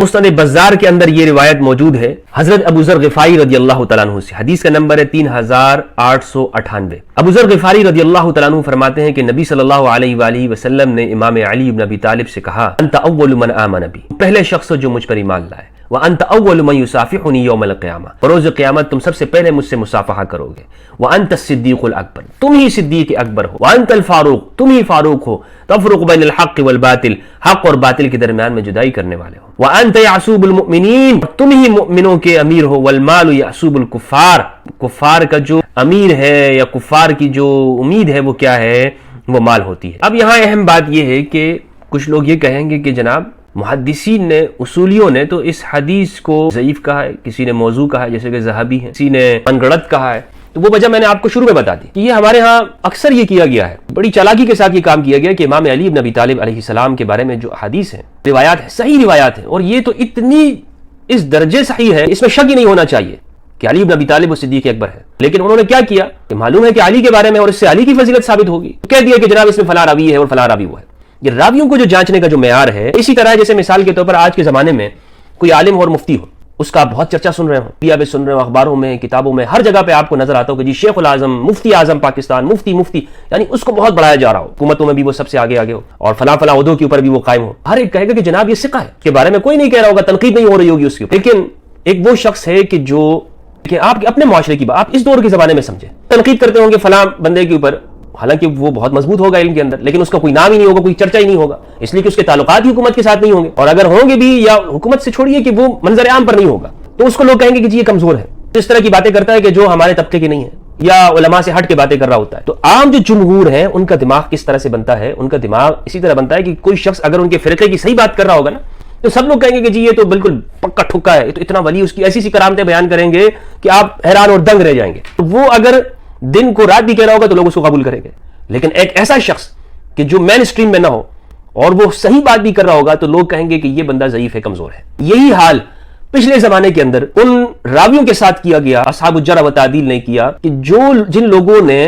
مسند بزار کے اندر یہ روایت موجود ہے حضرت ابو ذر غفاری رضی اللہ تعالیٰ عنہ سے، حدیث کا نمبر ہے 3898۔ ابو ذر غفاری رضی اللہ تعالیٰ عنہ فرماتے ہیں کہ نبی صلی اللہ علیہ وآلہ وسلم نے امام علی بن ابی طالب سے کہا انت اول من آمن بی، پہلے شخص جو مجھ پر ایمان لائے، وانت اول من یصافحنی یوم القیامہ، روز قیامت تم سب سے پہلے مجھ سے مصافحہ کرو گے، وانت الصدیق الاکبر، تم ہی صدیق اکبر ہو، وانت الفاروق، تم ہی فاروق ہو، تفرق بین الحق والباطل، حق اور باطل کے درمیان میں جدائی کرنے والے ہو، وانت یعصوب المؤمنین، تم ہی مؤمنوں کے امیر ہو، والمال یعصوب الکفار، کفار کا جو امیر ہے یا کفار کی جو امید ہے وہ کیا ہے، وہ مال ہوتی ہے۔ اب یہاں اہم بات یہ ہے کہ کچھ لوگ یہ کہیں گے کہ جناب محدثین نے، اصولیوں نے تو اس حدیث کو ضعیف کہا ہے، کسی نے موضوع کہا ہے جیسے کہ ذہبی ہے، کسی نے انگڑت کہا ہے، تو وہ وجہ میں نے آپ کو شروع میں بتا دی کہ یہ ہمارے ہاں اکثر یہ کیا گیا ہے، بڑی چالاکی کے ساتھ یہ کام کیا گیا کہ امام علی بن ابی طالب علیہ السلام کے بارے میں جو حدیث ہیں، روایات ہیں، صحیح روایات ہیں، اور یہ تو اتنی اس درجے صحیح ہے، اس میں شک ہی نہیں ہونا چاہیے کہ علی بن ابی طالب وہ صدیق اکبر ہے، لیکن انہوں نے کیا کیا کہ معلوم ہے کہ علی کے بارے میں اور اس سے علی کی فضیلت ثابت ہوگی، کہہ دیا کہ جناب اس میں فلاں راوی ہے اور فلاں راوی وہ ہے۔ یہ راویوں کو جو جانچنے کا جو معیار ہے، اسی طرح جیسے مثال کے طور پر آج کے زمانے میں کوئی عالم اور مفتی ہو، اس کا آپ بہت چرچا سن رہے ہوں، میڈیا پہ سن رہے ہوں، اخباروں میں، کتابوں میں، ہر جگہ پہ آپ کو نظر آتا ہو کہ جی شیخ العظم، مفتی اعظم پاکستان، مفتی، یعنی اس کو بہت بڑھایا جا رہا ہو، حکومتوں میں بھی وہ سب سے آگے ہو، اور فلاں عہدوں کے اوپر بھی وہ قائم ہو، ہر ایک کہے گا کہ جناب یہ ثقہ ہے، کے بارے میں کوئی نہیں کہہ رہا ہوگا، تنقید نہیں ہو رہی ہوگی اس کی، لیکن ایک وہ شخص ہے کہ جو کہ آپ اپنے معاشرے کی بات، آپ اس دور کے زمانے میں سمجھیں، تنقید کرتے ہوں گے فلاں بندے کے اوپر، حالانکہ وہ بہت مضبوط ہوگا علم کے اندر، لیکن اس کا کوئی نام ہی نہیں ہوگا، کوئی چرچا ہی نہیں ہوگا، اس لیے کہ اس کے تعلقات ہی حکومت کے ساتھ نہیں ہوں گے، اور اگر ہوں گے بھی یا حکومت سے چھوڑیے کہ وہ منظر عام پر نہیں ہوگا، تو اس کو لوگ کہیں گے کہ جی یہ کمزور ہے، اس طرح کی باتیں کرتا ہے کہ جو ہمارے طبقے کے نہیں ہیں، یا علماء سے ہٹ کے باتیں کر رہا ہوتا ہے۔ تو عام جو جمہور ہیں ان کا دماغ کس طرح سے بنتا ہے، ان کا دماغ اسی طرح بنتا ہے کہ کوئی شخص اگر ان کے فرقے کی صحیح بات کر رہا ہوگا نا، تو سب لوگ کہیں گے کہ جی یہ تو بالکل پکا ٹھکا ہے، یہ تو اتنا ولی، اس کی ایسی سی کرامتیں بیان کریں گے کہ آپ حیران اور دنگ رہ جائیں گے۔ تو وہ اگر دن کو رات بھی کہہ رہا ہوگا تو لوگ اس کو قبول کریں گے، لیکن ایک ایسا شخص کہ جو مین اسٹریم میں نہ ہو اور وہ صحیح بات بھی کر رہا ہوگا تو لوگ کہیں گے کہ یہ بندہ ضعیف ہے، کمزور ہے۔ یہی حال پچھلے زمانے کے اندر ان راویوں کے ساتھ کیا گیا، اصحاب الجرح و تعدیل نے کیا، کہ جن لوگوں نے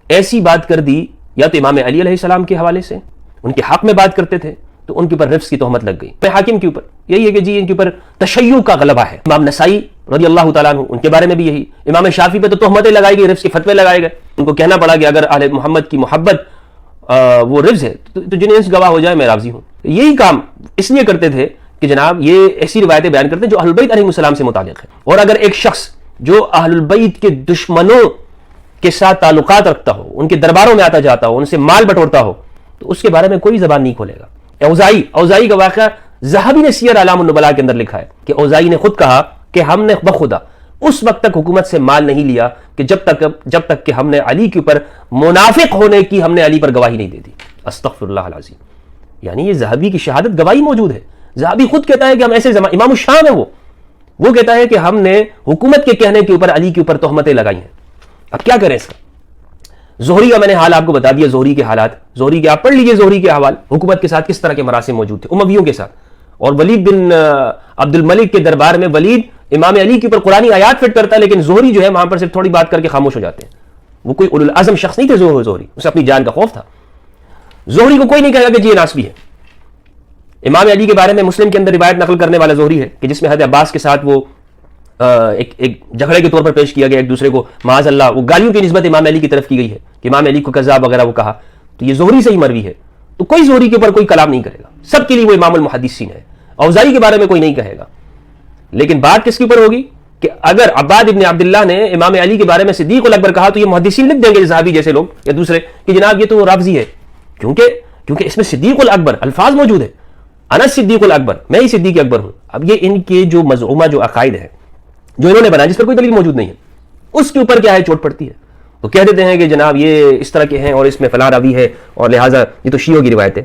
ایسی بات کر دی، یا تو امام علی علیہ السلام کے حوالے سے ان کے حق میں بات کرتے تھے تو ان کے اوپر رفض کی تہمت لگ گئی، حاکم کے اوپر یہی ہے کہ جی ان کے اوپر تشیع کا غلبہ ہے، امام نسائی رضی اللہ تعالیٰ عنہ ان کے بارے میں بھی یہی، امام شافعی پہ تو تہمتیں لگائی گئی، رفض کے فتوے لگائے گئے، ان کو کہنا پڑا کہ اگر اہل محمد کی محبت وہ رفض ہے تو جنہیں گواہ ہو جائے میں راضی ہوں۔ یہی کام اس لیے کرتے تھے کہ جناب یہ ایسی روایتیں بیان کرتے ہیں جو اہل البیت علیہ السلام سے متعلق ہے، اور اگر ایک شخص جو اہل البیت کے دشمنوں کے ساتھ تعلقات رکھتا ہو، ان کے درباروں میں آتا جاتا ہو، ان سے مال بٹورتا ہو، تو اس کے بارے میں کوئی زبان نہیں کھولے گا۔ اوزائی کا واقعہ ذہبی نے سیر اعلام النبلاء کے اندر لکھا ہے کہ اوزائی نے خود کہا کہ ہم نے بخدا اس وقت تک حکومت سے مال نہیں لیا کہ جب تک کہ ہم نے علی کے اوپر منافق ہونے کی ہم نے علی پر گواہی نہیں دے دی۔ استغفر اللہ العظیم، یعنی یہ ذہبی کی شہادت گواہی موجود ہے، ذہبی خود کہتا ہے کہ ہم ایسے امام الشام ہے، وہ کہتا ہے کہ ہم نے حکومت کے کہنے کے اوپر علی کے اوپر تہمتیں لگائی ہیں۔ اب کیا کریں اس کا؟ زہری کا میں نے حال آپ کو بتا دیا، زہری کے حالات، زہری کے آپ پڑھ لیجئے، زہری کے حوال حکومت کے ساتھ کس طرح کے مراسم موجود تھے امویوں کے ساتھ، اور ولید بن عبد الملک کے دربار میں ولید امام علی کے اوپر قرآنی آیات فٹ کرتا ہے، لیکن زہری جو ہے وہاں پر صرف تھوڑی بات کر کے خاموش ہو جاتے ہیں۔ وہ کوئی اولو العزم شخص نہیں تھے زہری، اسے اپنی جان کا خوف تھا۔ زہری کو کوئی نہیں کہے گا کہ جی یہ ناسبی ہے۔ امام علی کے بارے میں مسلم کے اندر روایت نقل کرنے والا زہری ہے کہ جس میں حضرت عباس کے ساتھ وہ ایک جھگڑے کے طور پر پیش کیا گیا، ایک دوسرے کو معاذ اللہ وہ گالیوں کی نسبت امام علی کی طرف کی گئی ہے کہ امام علی کو کذاب وغیرہ وہ کہا، تو یہ زہری سے ہی مروی ہے، تو کوئی زہری کے اوپر کوئی کلام نہیں کرے گا، سب کے لیے وہ امام المحدثین ہے۔ اوزائی کے بارے میں کوئی نہیں کہے گا، لیکن بات کس کے اوپر ہوگی کہ اگر عباد ابن عبداللہ نے امام علی کے بارے میں صدیق الاکبر کہا تو یہ محدثین لکھ دیں گے، صحابی جیسے لوگ یا دوسرے، کہ جناب یہ تو رافضی ہے، کیونکہ اس میں صدیق الاکبر الفاظ موجود ہے، انا صدیق الاکبر، میں ہی صدیق اکبر ہوں۔ اب یہ ان کے جو مزعومہ جو عقائد ہے جو انہوں نے بنایا جس پر کوئی دلیل موجود نہیں ہے، اس کے اوپر کیا ہے چوٹ پڑتی ہے، تو کہہ دیتے ہیں کہ جناب یہ اس طرح کے ہیں اور اس میں فلاں راوی ہے اور لہٰذا یہ تو شیعوں کی روایت ہے۔